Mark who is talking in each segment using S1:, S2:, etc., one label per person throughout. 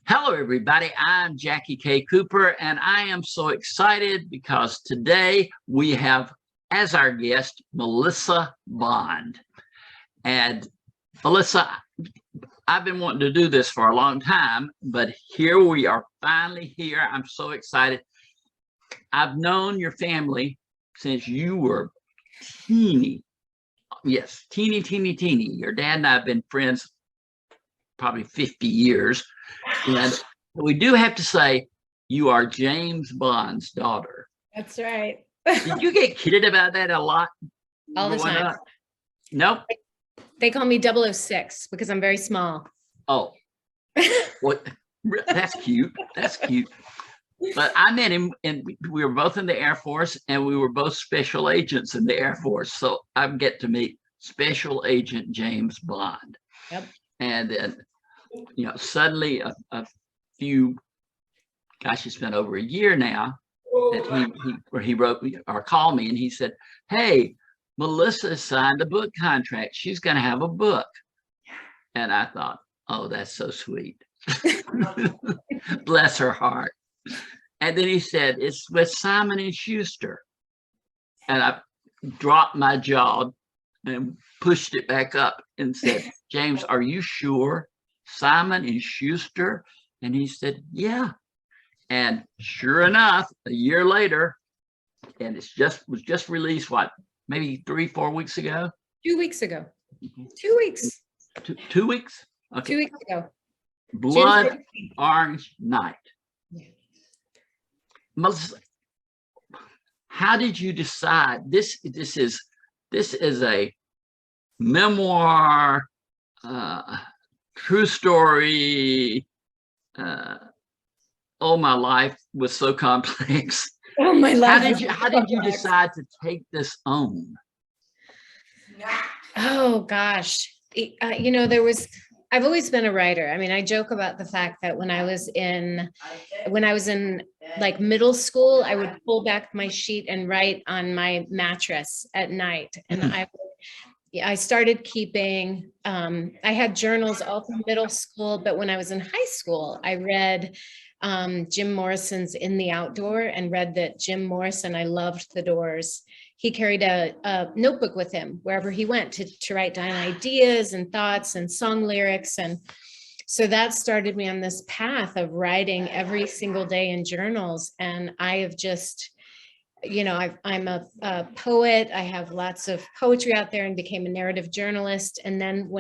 S1: Hello, everybody. I'm Jackie K. Cooper, and I am so excited because today we have as our guest Melissa Bond. And Melissa, I've been wanting to do this for a long time, but here we are finally here. I'm so excited. I've known your family since you were teeny. Yes, teeny. Your dad and I have been friends probably 50 years. And we do have to say, you are James Bond's daughter.
S2: That's right.
S1: Did you get kidded about that a lot?
S2: All the time.
S1: Up? Nope.
S2: They call me 006 because I'm very small.
S1: Oh, what? That's cute. That's cute. But I met him, and we were both in the Air Force, and we were both special agents in the Air Force. So I get to meet Special Agent James Bond.
S2: Yep.
S1: And then, suddenly a few, gosh, it's been over a year now that he wrote me or called me, and he said, "Hey, Melissa signed a book contract. She's going to have a book." And I thought, oh, that's so sweet. Bless her heart. And then he said, "It's with Simon and Schuster." And I dropped my jaw and pushed it back up and said, "James, are you sure? Simon and Schuster?" And he said, "Yeah." And sure enough, a year later, and was just released, what, maybe 3-4 weeks ago?
S2: 2 weeks ago. 2 weeks.
S1: 2 weeks? Okay.
S2: 2 weeks ago.
S1: Blood Orange Night.
S2: Yeah.
S1: Melissa, how did you decide this is a memoir, true story? Oh, my life was so complex.
S2: Oh, my life.
S1: How did you decide to take this on?
S2: Oh gosh, I've always been a writer. I mean, I joke about the fact that when I was in like middle school, I would pull back my sheet and write on my mattress at night. And I started keeping, I had journals all through middle school, but when I was in high school, I read Jim Morrison's In the Outdoor and read that Jim Morrison, I loved the Doors. He carried a notebook with him wherever he went to write down ideas and thoughts and song lyrics. And so that started me on this path of writing every single day in journals. And I have just, I'm a poet. I have lots of poetry out there and became a narrative journalist. And then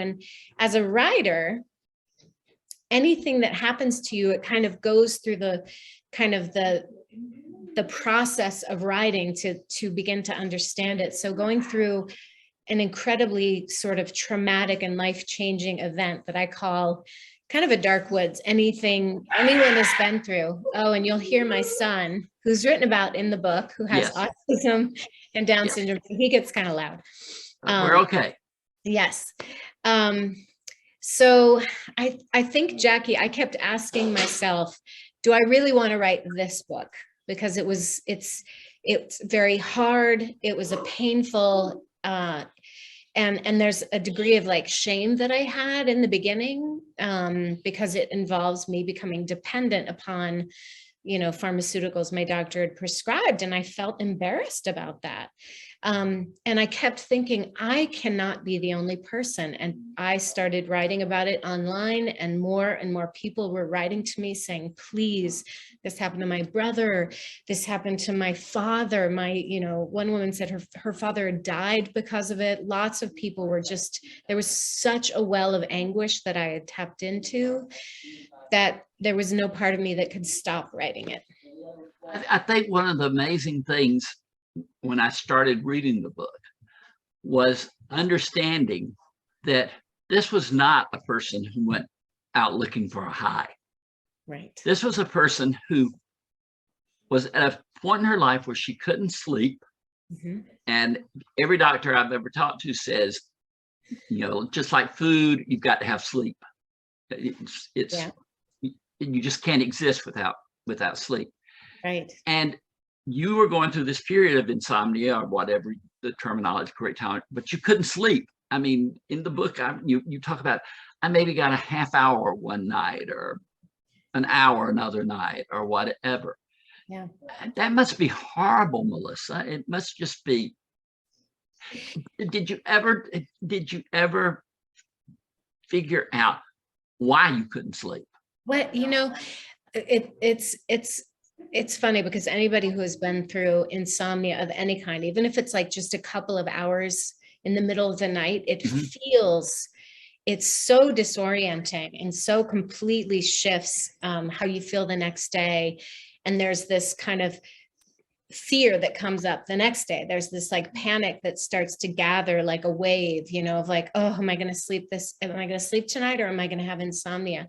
S2: as a writer, anything that happens to you, it kind of goes through the process of writing to begin to understand it. So going through an incredibly sort of traumatic and life-changing event that I call kind of a dark woods, anyone has been through. Oh, and you'll hear my son, who's written about in the book, who has autism and Down syndrome. He gets kind of loud.
S1: We're okay.
S2: Yes. So I think, Jackie, I kept asking myself, do I really want to write this book? Because it's very hard. It was a painful, and there's a degree of like shame that I had in the beginning, because it involves me becoming dependent upon, pharmaceuticals my doctor had prescribed. And I felt embarrassed about that. And I kept thinking, I cannot be the only person. And I started writing about it online, and more people were writing to me saying, please, this happened to my brother. This happened to my father. One woman said her father died because of it. Lots of people there was such a well of anguish that I had tapped into that there was no part of me that could stop writing it.
S1: I think one of the amazing things when I started reading the book was understanding that this was not a person who went out looking for a high.
S2: Right.
S1: This was a person who was at a point in her life where she couldn't sleep. Mm-hmm. And every doctor I've ever talked to says, just like food, you've got to have sleep. You just can't exist without sleep.
S2: Right.
S1: And you were going through this period of insomnia, or whatever the terminology, correct time, but you couldn't sleep. I mean, in the book, you talk about, I maybe got a half hour one night, or an hour another night or whatever.
S2: Yeah.
S1: That must be horrible, Melissa. It must just be. Did you ever figure out why you couldn't sleep?
S2: What, it's funny because anybody who has been through insomnia of any kind, even if it's like just a couple of hours in the middle of the night, it feels, it's so disorienting and so completely shifts how you feel the next day. And there's this kind of fear that comes up the next day. There's this like panic that starts to gather like a wave, of like, oh, am I going to sleep tonight, or am I going to have insomnia?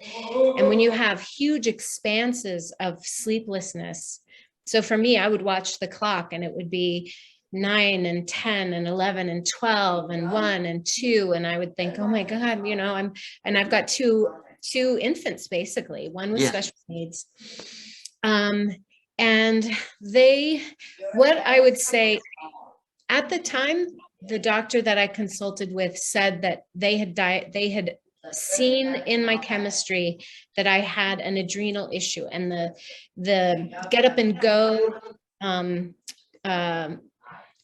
S2: And when you have huge expanses of sleeplessness, so for me, I would watch the clock and it would be 9 and 10 and 11 and 12 and 1 and 2. And I would think, oh my God, I've got two infants, basically, one with special needs. And what I would say at the time, the doctor that I consulted with said that they had seen in my chemistry that I had an adrenal issue, and the get up and go,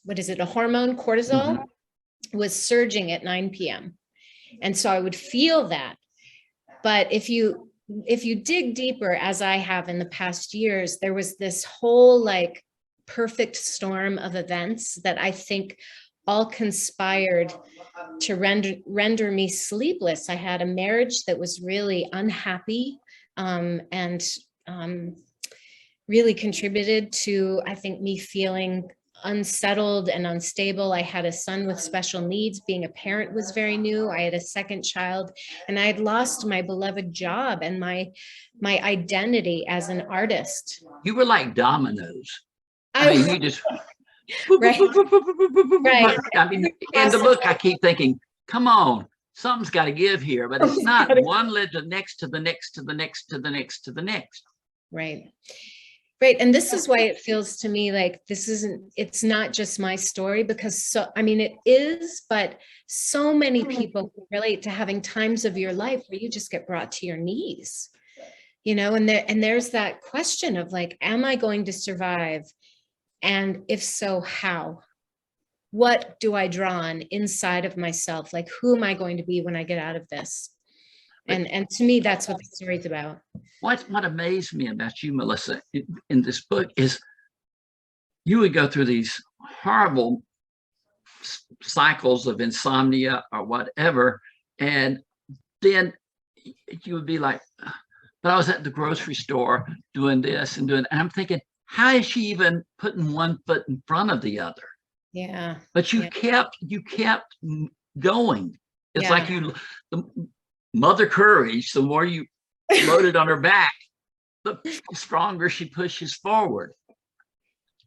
S2: what is it, a hormone, cortisol, was surging at 9 p.m. And so I would feel that. But if you dig deeper, as I have in the past years, there was this whole like perfect storm of events that I think all conspired to render me sleepless. I had a marriage that was really unhappy, and really contributed to, I think, me feeling unsettled and unstable. I had a son with special needs. Being a parent was very new. I had a second child, and I had lost my beloved job and my identity as an artist.
S1: You were like dominoes. I mean, you just
S2: right. Right.
S1: I mean, in the book, I keep thinking, come on, something's got to give here, but it's not. One led to the next, to the next, to the next, to the next, to the next.
S2: Right. Right. And this is why it feels to me like it's not just my story, because it is, but so many people relate to having times of your life where you just get brought to your knees, and there's that question of like, am I going to survive? And if so, how? What do I draw on inside of myself? Like, who am I going to be when I get out of this? And to me, that's what the story's about.
S1: What amazed me about you, Melissa, in this book is you would go through these horrible cycles of insomnia or whatever, and then you would be like, but I was at the grocery store doing this and doing, and I'm thinking, how is she even putting one foot in front of the other?
S2: Yeah.
S1: But you kept going. It's like the Mother Courage, the more you loaded on her back, the stronger she pushes forward.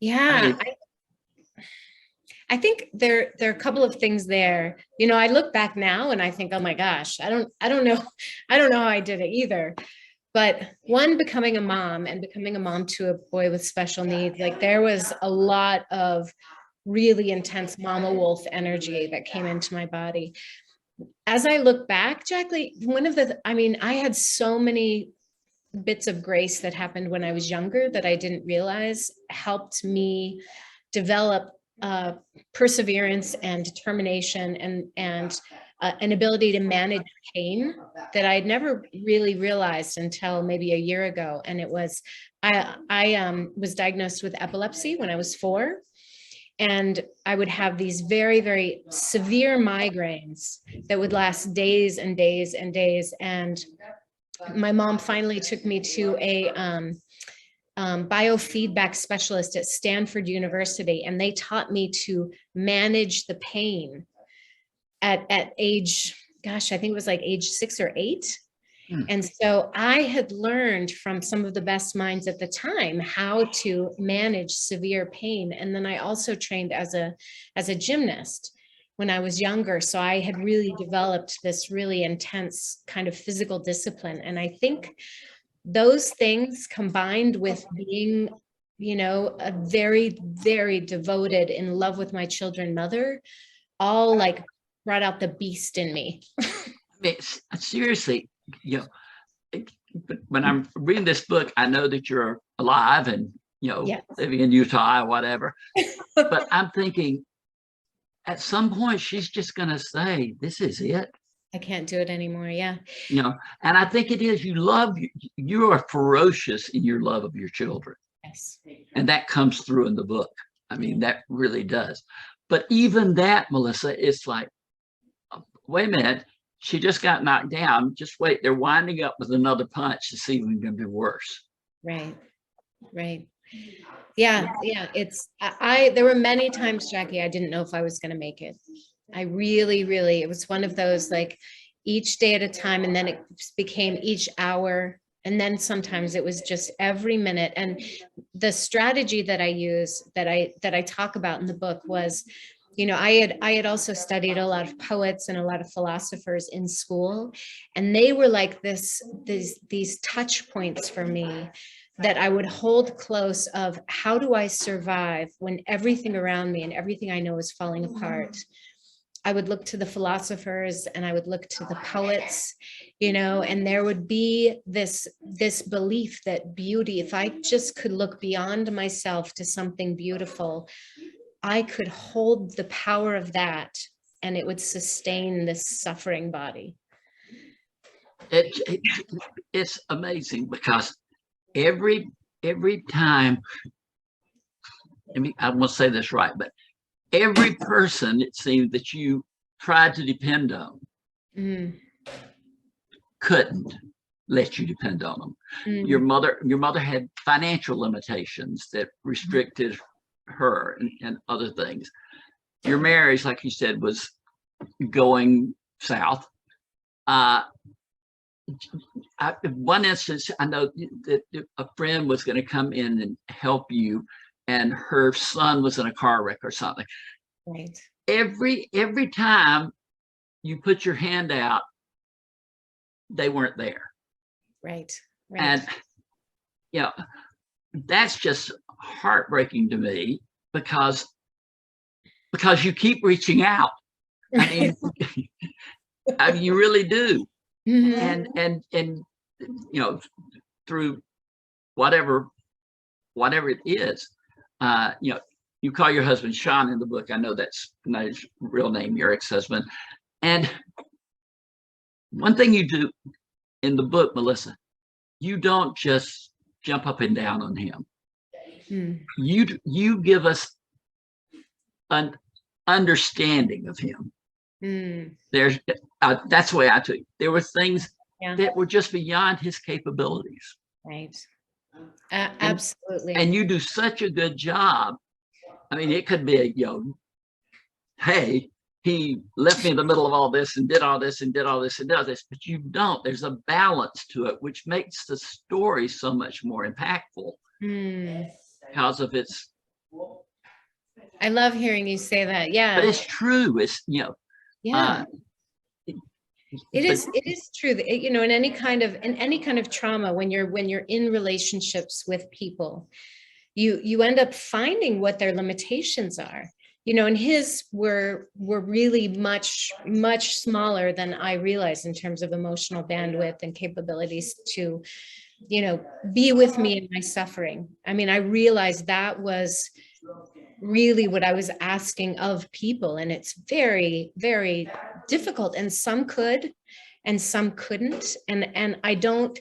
S2: Yeah. I think there are a couple of things there. I look back now and I think, oh my gosh, I don't know how I did it either. But one, becoming a mom to a boy with special needs, like there was a lot of really intense mama wolf energy that came into my body. As I look back, Jackie, I had so many bits of grace that happened when I was younger that I didn't realize helped me develop perseverance and determination and an ability to manage pain that I'd never really realized until maybe a year ago. And it was, I was diagnosed with epilepsy when I was 4. And I would have these very, very severe migraines that would last days and days and days. And my mom finally took me to a biofeedback specialist at Stanford University, and they taught me to manage the pain at age, gosh, I think it was like age 6 or 8. And so I had learned from some of the best minds at the time how to manage severe pain. And then I also trained as a gymnast when I was younger. So I had really developed this really intense kind of physical discipline. And I think those things, combined with being, a very, very devoted, in love with my children mother, all like brought out the beast in me.
S1: I mean, seriously, but when I'm reading this book, I know that you're alive and,
S2: Yes.
S1: living in Utah or whatever. But I'm thinking at some point, she's just going to say, this is it.
S2: I can't do it anymore. Yeah.
S1: And I think it is, you are ferocious in your love of your children.
S2: Yes.
S1: And that comes through in the book. I mean, that really does. But even that, Melissa, it's like, wait a minute, she just got knocked down. Just wait, they're winding up with another punch to see if it's going to be worse.
S2: Right. Right. Yeah. Yeah. There were many times, Jackie, I didn't know if I was going to make it. I really, it was one of those, like, each day at a time. And then it became each hour. And then sometimes it was just every minute. And the strategy that I use, that I talk about in the book was, I had also studied a lot of poets and a lot of philosophers in school, and they were like these touch points for me that I would hold close of, how do I survive when everything around me and everything I know is falling apart? I would look to the philosophers and I would look to the poets, and there would be this belief that beauty, if I just could look beyond myself to something beautiful, I could hold the power of that and it would sustain this suffering body.
S1: It's amazing because every time, I won't say this right, but every person, it seemed, that you tried to depend on couldn't let you depend on them. Your mother had financial limitations that restricted her and other things. Your marriage, like you said, was going south. One instance, I know that a friend was going to come in and help you, and her son was in a car wreck or something.
S2: Right.
S1: Every time you put your hand out, they weren't there.
S2: Right.
S1: And that's just heartbreaking to me because you keep reaching out. I mean, you really do. And through whatever it is, you call your husband Sean in the book. I know that's not his real name, your ex-husband. And one thing you do in the book, Melissa, you don't just jump up and down on him. You give us an understanding of him. There's that's the way I took it. There were things that were just beyond his capabilities.
S2: Right. Absolutely.
S1: And you do such a good job. I mean, it could be hey, he left me in the middle of all this and did all this and did all this and does this, but you don't. There's a balance to it, which makes the story so much more impactful because of its.
S2: I love hearing you say that. Yeah.
S1: But it's true. It's,
S2: it is true that, in any kind of trauma, when you're in relationships with people, you end up finding what their limitations are, and his were really much smaller than I realized in terms of emotional bandwidth and capabilities to, be with me in my suffering. I mean, I realized that was really what I was asking of people. And it's very, very difficult. And some could, and some couldn't. And I don't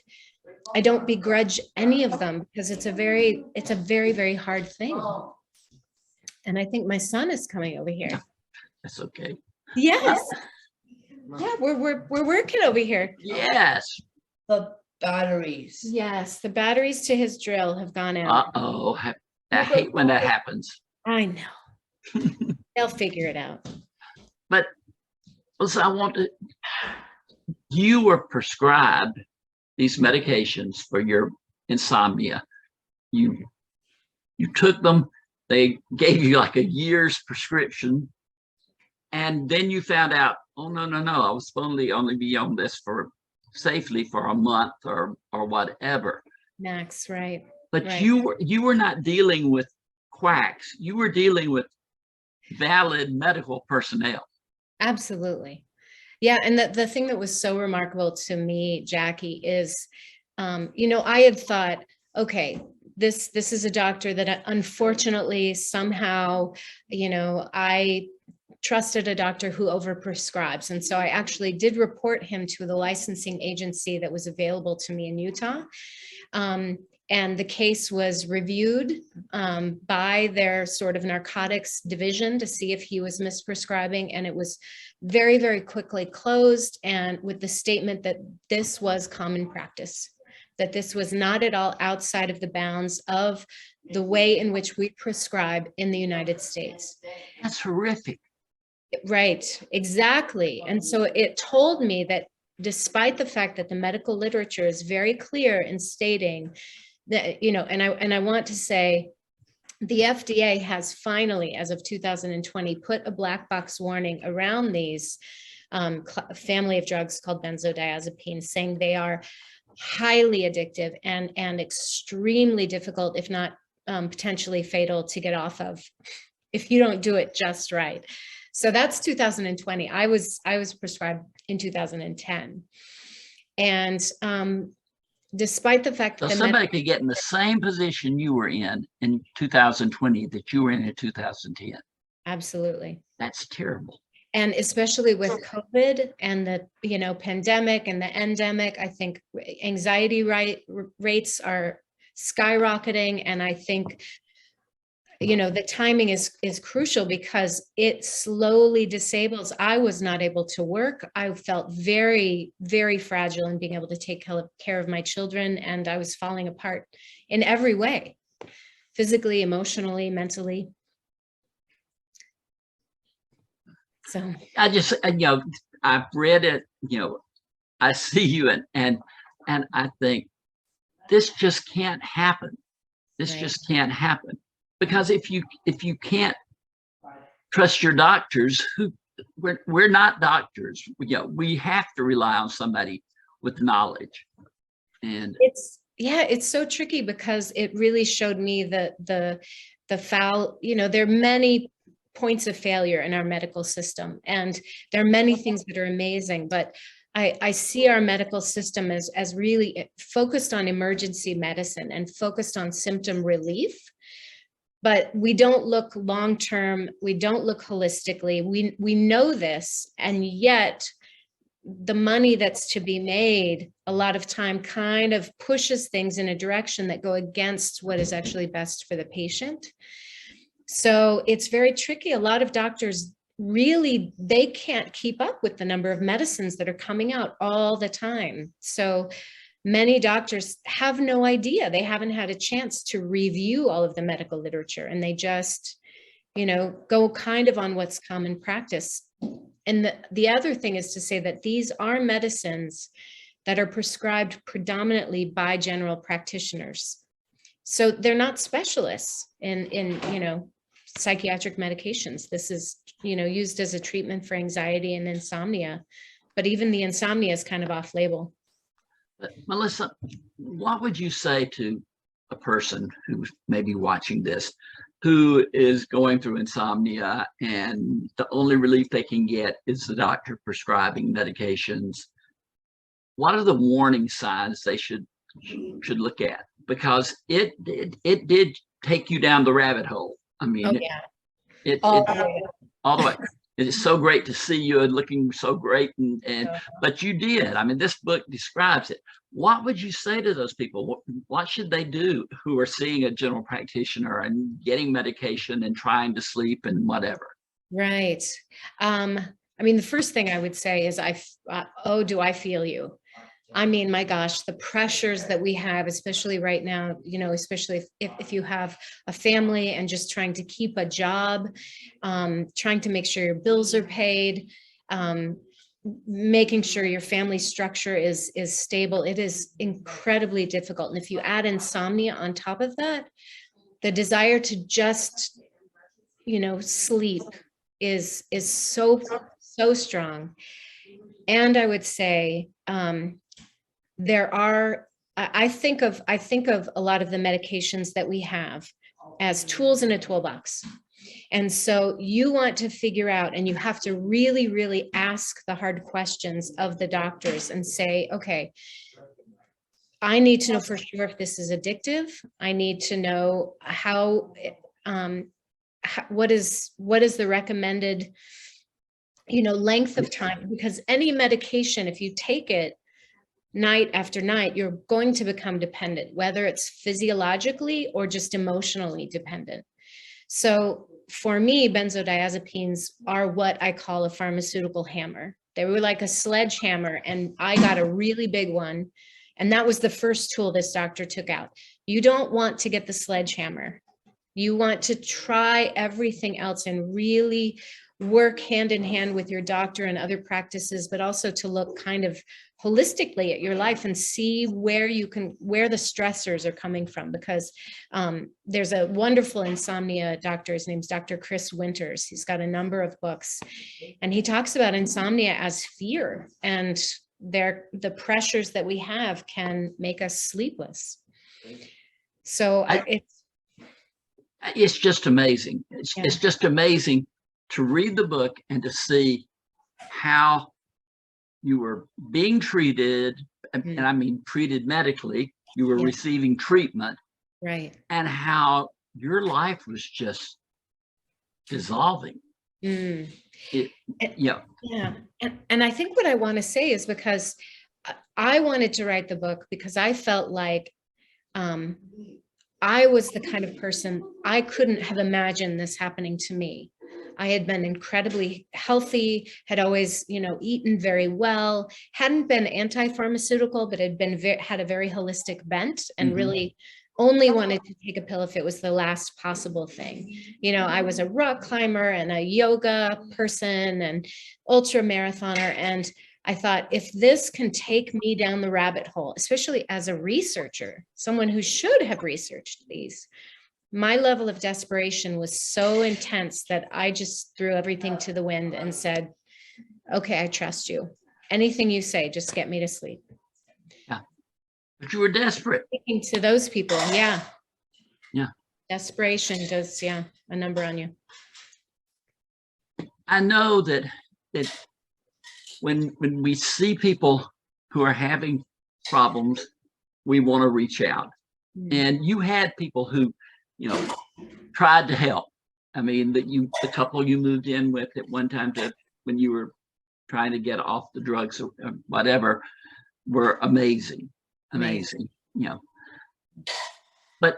S2: begrudge any of them, because it's a very, very hard thing. And I think my son is coming over here.
S1: That's okay.
S2: Yes. Yeah, we're working over here.
S1: Yes.
S3: The batteries.
S2: Yes, the batteries to his drill have gone out.
S1: Uh-oh. I hate when that happens.
S2: I know. They'll figure it out.
S1: But listen, you were prescribed these medications for your insomnia. You took them, they gave you like a year's prescription, and then you found out, oh, no, I was supposed to only be on this safely for a month or whatever.
S2: Max, right.
S1: But
S2: right.
S1: you were not dealing with quacks. You were dealing with valid medical personnel.
S2: Absolutely. Yeah. And the thing that was so remarkable to me, Jackie, is You know, I had thought, okay, this is a doctor that unfortunately somehow, you know, I trusted a doctor who overprescribes. And so I actually did report him to the licensing agency that was available to me in Utah. And the case was reviewed by their sort of narcotics division to see if he was misprescribing. And it was very, very quickly closed, and with the statement that this was common practice, that this was not at all outside of the bounds of the way in which we prescribe in the United States.
S1: That's horrific.
S2: Right, exactly. And so it told me that despite the fact that the medical literature is very clear in stating that, you know, and I want to say the FDA has finally, as of 2020, put a black box warning around these family of drugs called benzodiazepines, saying they are highly addictive and extremely difficult, if not potentially fatal, to get off of if you don't do it just right. So that's 2020. I was prescribed in 2010. And despite the fact
S1: So
S2: that
S1: somebody could get in the same position you were in 2020 that you were in 2010.
S2: Absolutely.
S1: That's terrible.
S2: And especially with COVID and the, you know, pandemic and the endemic, I think anxiety rates are skyrocketing. And I think, you know, the timing is crucial because it slowly disables. I was not able to work. I felt very, very fragile in being able to take care of my children. And I was falling apart in every way, physically, emotionally, mentally. So
S1: I just, you know, I've read it, you know, I see you and I think this just can't happen. This
S2: Right.
S1: just can't happen. Because if you can't trust your doctors, we're not doctors. You know, we have to rely on somebody with knowledge. And
S2: it's so tricky because it really showed me the foul, you know, there are many points of failure in our medical system, and there are many things that are amazing, but I see our medical system as really focused on emergency medicine and focused on symptom relief. But we don't look long-term, we don't look holistically. We know this, and yet the money that's to be made a lot of time kind of pushes things in a direction that go against what is actually best for the patient. So it's very tricky. A lot of doctors really, they can't keep up with the number of medicines that are coming out all the time. So many doctors have no idea. They haven't had a chance to review all of the medical literature, and they just, you know, go kind of on what's common practice. And the other thing is to say that these are medicines that are prescribed predominantly by general practitioners. So they're not specialists in you know, psychiatric medications. This is, you know, used as a treatment for anxiety and insomnia, but even the insomnia is kind of off label.
S1: But Melissa, what would you say to a person who's maybe watching this, who is going through insomnia and the only relief they can get is the doctor prescribing medications? What are the warning signs they should look at? Because it did take you down the rabbit hole. I mean,
S2: Oh, yeah.
S1: it
S2: All
S1: all the way. It's so great to see you and looking so great, and but you did. I mean, this book describes it. What would you say to those people? What should they do who are seeing a general practitioner and getting medication and trying to sleep and whatever?
S2: Right. I mean, the first thing I would say is oh, do I feel you? I mean, my gosh, the pressures that we have, especially right now, you know, especially if you have a family and just trying to keep a job, trying to make sure your bills are paid, making sure your family structure is stable. It is incredibly difficult. And if you add insomnia on top of that, the desire to just, you know, sleep is so strong. And I would say, there are, I think of a lot of the medications that we have as tools in a toolbox. And so you want to figure out, and you have to really, really ask the hard questions of the doctors and say, okay, I need to know for sure if this is addictive. I need to know what is the recommended, length of time, because any medication, if you take it night after night, you're going to become dependent, whether it's physiologically or just emotionally dependent. So for me, benzodiazepines are what I call a pharmaceutical hammer. They were like a sledgehammer, and I got a really big one. And that was the first tool this doctor took out. You don't want to get the sledgehammer. You want to try everything else and really work hand in hand with your doctor and other practices, but also to look kind of holistically at your life and see where the stressors are coming from. Because there's a wonderful insomnia doctor. His name's Dr. Chris Winters. He's got a number of books, and he talks about insomnia as fear, and the pressures that we have can make us sleepless. So
S1: it's just amazing. It's
S2: Yeah.
S1: it's just amazing to read the book and to see how you were being treated, and I mean treated medically. You were
S2: Yeah.
S1: receiving treatment,
S2: Right.
S1: and how your life was just dissolving.
S2: Mm.
S1: Yeah.
S2: Yeah. And I think what I want to say is, because I wanted to write the book because I felt like I was the kind of person, I couldn't have imagined this happening to me. I had been incredibly healthy, had always, eaten very well, hadn't been anti-pharmaceutical, but had a very holistic bent, and really only wanted to take a pill if it was the last possible thing. I was a rock climber and a yoga person and ultra marathoner. And I thought, if this can take me down the rabbit hole, especially as a researcher, someone who should have researched these, my level of desperation was so intense that I just threw everything to the wind and said, okay, I trust you. Anything you say, just get me to sleep.
S1: Yeah. But you were desperate.
S2: Speaking to those people, yeah.
S1: Yeah.
S2: Desperation does, a number on you.
S1: I know that when we see people who are having problems, we want to reach out. And you had people who, tried to help. I mean, the couple you moved in with at one time, when you were trying to get off the drugs or whatever, were amazing. But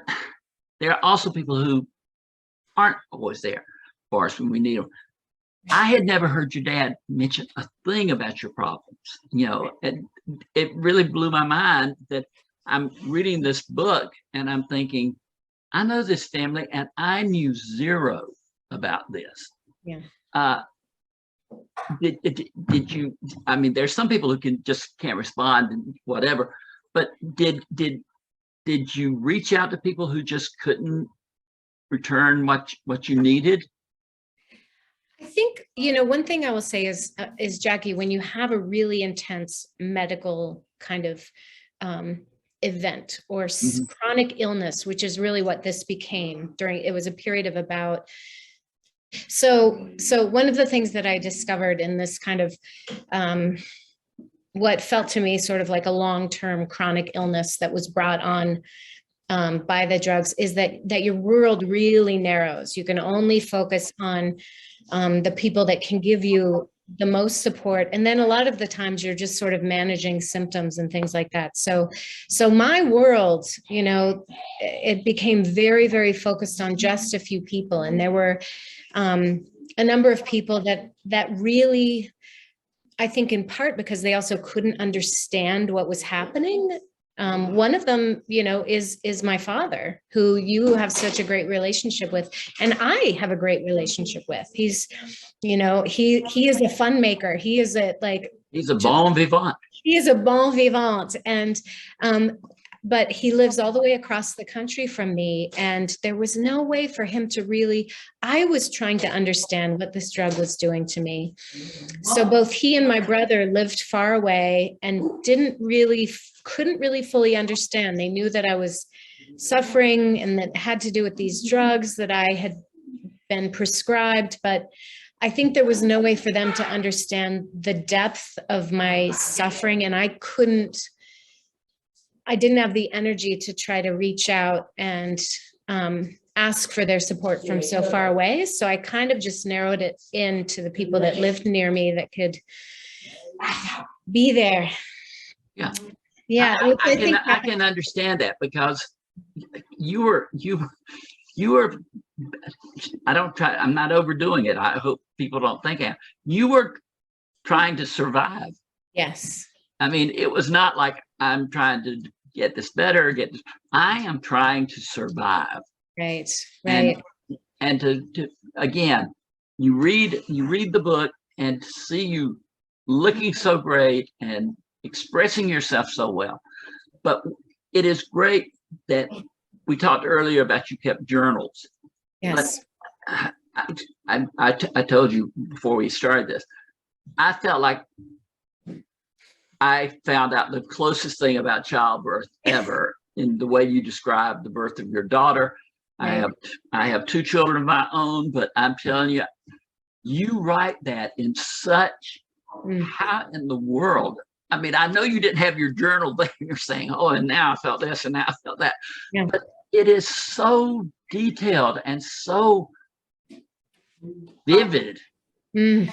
S1: there are also people who aren't always there for us when we need them. I had never heard your dad mention a thing about your problems, and it really blew my mind that I'm reading this book and I'm thinking, I know this family and I knew zero about this.
S2: Yeah.
S1: Did you, I mean, there's some people who can't respond and whatever, but did you reach out to people who just couldn't return what you needed?
S2: I think, one thing I will say is Jackie, when you have a really intense medical kind of event or chronic illness, which is really what this became it was a period of about. So one of the things that I discovered in this kind of what felt to me sort of like a long-term chronic illness that was brought on by the drugs is that your world really narrows. You can only focus on the people that can give you the most support. And then a lot of the times you're just sort of managing symptoms and things like that. So my world, it became very, very focused on just a few people. And there were a number of people that really, I think in part because they also couldn't understand what was happening. One of them, is my father, who you have such a great relationship with, and I have a great relationship with. He's, he is a fun maker. He is
S1: He's a bon vivant.
S2: He is a bon vivant, and but he lives all the way across the country from me, and there was no way for him to really. I was trying to understand what this drug was doing to me. So both he and my brother lived far away and couldn't really fully understand. They knew that I was suffering and that had to do with these drugs that I had been prescribed, but I think there was no way for them to understand the depth of my suffering, and I I didn't have the energy to try to reach out and ask for their support from so far away. So I kind of just narrowed it into the people that lived near me that could be there.
S1: Yeah.
S2: Yeah.
S1: I can understand that, because you were, I'm not overdoing it. I hope people don't think you were trying to survive.
S2: Yes.
S1: I mean, it was not like I'm trying to get this better, I am trying to survive.
S2: Right.
S1: And to again, you read the book and see you looking so great and expressing yourself so well. But it is great that we talked earlier about you kept journals.
S2: Yes.
S1: But I told you before we started this, I felt like I found out the closest thing about childbirth ever in the way you described the birth of your daughter.
S2: Right.
S1: I have 2 children of my own, but I'm telling you, you write that in such, how in the world? I mean, I know you didn't have your journal there. You're saying, oh, and now I felt this and now I felt that.
S2: Yeah.
S1: But it is so detailed and so vivid.
S2: Yeah.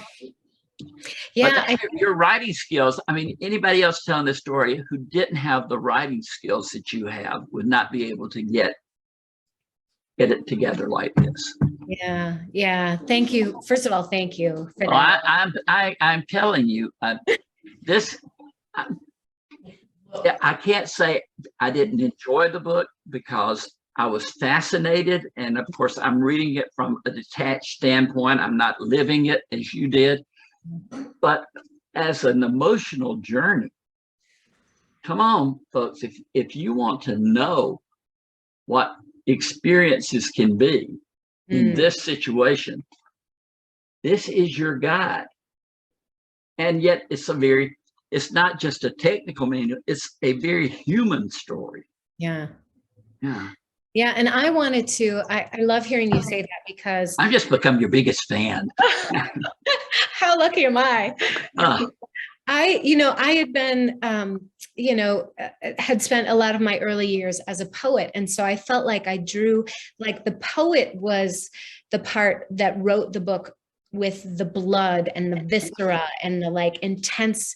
S1: But your writing skills, I mean, anybody else telling this story who didn't have the writing skills that you have would not be able to get it together like this.
S2: Yeah. Thank you. First of all, thank you for that.
S1: I'm telling you, this. I can't say I didn't enjoy the book, because I was fascinated, and of course I'm reading it from a detached standpoint. I'm not living it as you did, but as an emotional journey, come on, folks, if you want to know what experiences can be in this situation, this is your guide. And yet it's not just a technical manual, it's a very human story.
S2: Yeah.
S1: And
S2: I wanted to, I love hearing you say that, because
S1: I've just become your biggest fan.
S2: how lucky am I? I had been, had spent a lot of my early years as a poet. And so I felt like I drew, like the poet was the part that wrote the book with the blood and the viscera and the like intense,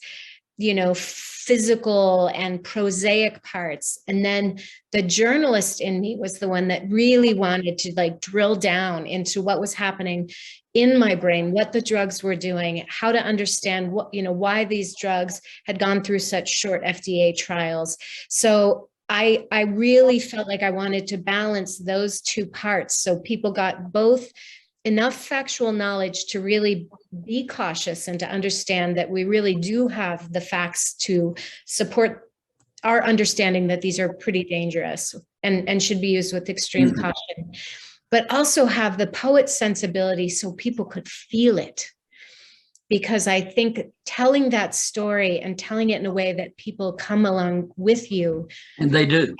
S2: physical and prosaic parts. And then the journalist in me was the one that really wanted to like drill down into what was happening in my brain, what the drugs were doing, how to understand what, why these drugs had gone through such short FDA trials. So I really felt like I wanted to balance those two parts, so people got both enough factual knowledge to really be cautious and to understand that we really do have the facts to support our understanding that these are pretty dangerous and should be used with extreme caution, but also have the poet's sensibility so people could feel it. Because I think telling that story and telling it in a way that people come along with you,
S1: and they do,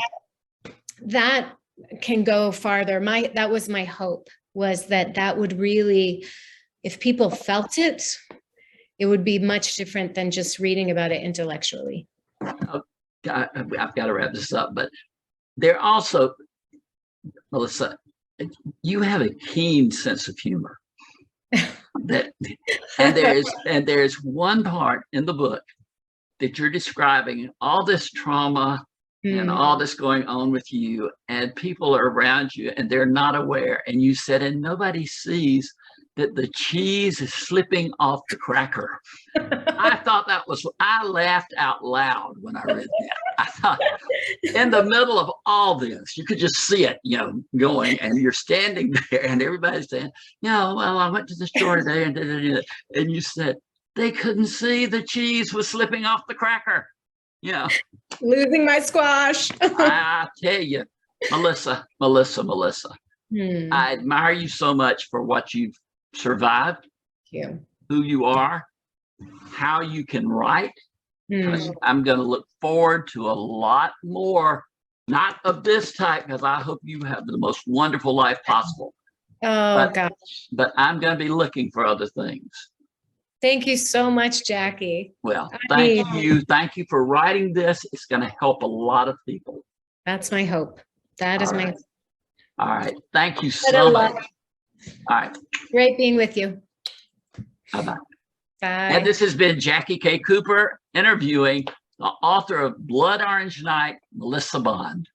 S2: that can go farther. That was my hope, was that would really, if people felt it, it would be much different than just reading about it intellectually.
S1: I've got to wrap this up, but they're also, Melissa, you have a keen sense of humor. And there's one part in the book that you're describing all this trauma and all this going on with you, and people are around you and they're not aware. And you said, and nobody sees that the cheese is slipping off the cracker. I laughed out loud when I read that. I thought, in the middle of all this, you could just see it, going, and you're standing there and everybody's saying, well, I went to the store today and you said, they couldn't see the cheese was slipping off the cracker.
S2: Losing my squash.
S1: I tell you, Melissa, I admire you so much for what you've survived, who you are, how you can write. I'm going to look forward to a lot more, not of this type, because I hope you have the most wonderful life possible.
S2: Oh, gosh.
S1: But I'm going to be looking for other things.
S2: Thank you so much, Jackie.
S1: Well,
S2: I
S1: thank
S2: mean-
S1: you. Thank you for writing this. It's going to help a lot of people.
S2: That's my hope. That is
S1: All
S2: my
S1: right. All right. Thank you
S2: Better
S1: so
S2: luck.
S1: much. All right.
S2: Great being with you.
S1: Bye-bye.
S2: Bye.
S1: And this has been Jackie K. Cooper interviewing the author of Blood Orange Night, Melissa Bond.